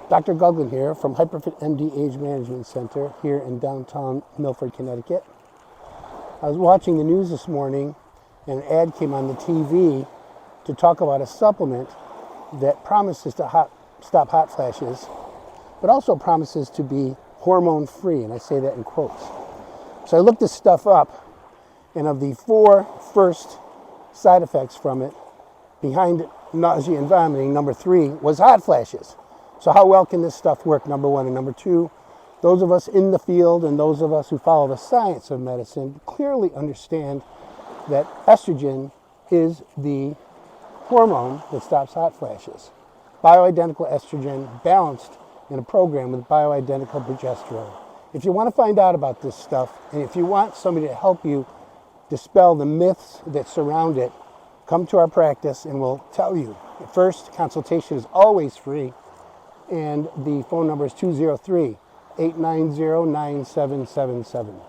Dr. Guglin here from HyperFit MD Age Management Center here in downtown Milford, Connecticut. I was watching the news this morning and an ad came on the TV to talk about a supplement that promises to stop hot flashes, but also promises to be hormone free, and I say that in quotes. So I looked this stuff up, and of the 4 first side effects from it, behind nausea and vomiting, number 3 was hot flashes. So how well can this stuff work, number 1? And number 2, those of us in the field and those of us who follow the science of medicine clearly understand that estrogen is the hormone that stops hot flashes. Bioidentical estrogen balanced in a program with bioidentical progesterone. If you want to find out about this stuff, and if you want somebody to help you dispel the myths that surround it, come to our practice and we'll tell you. First, consultation is always free, and the phone number is 203-890-9777.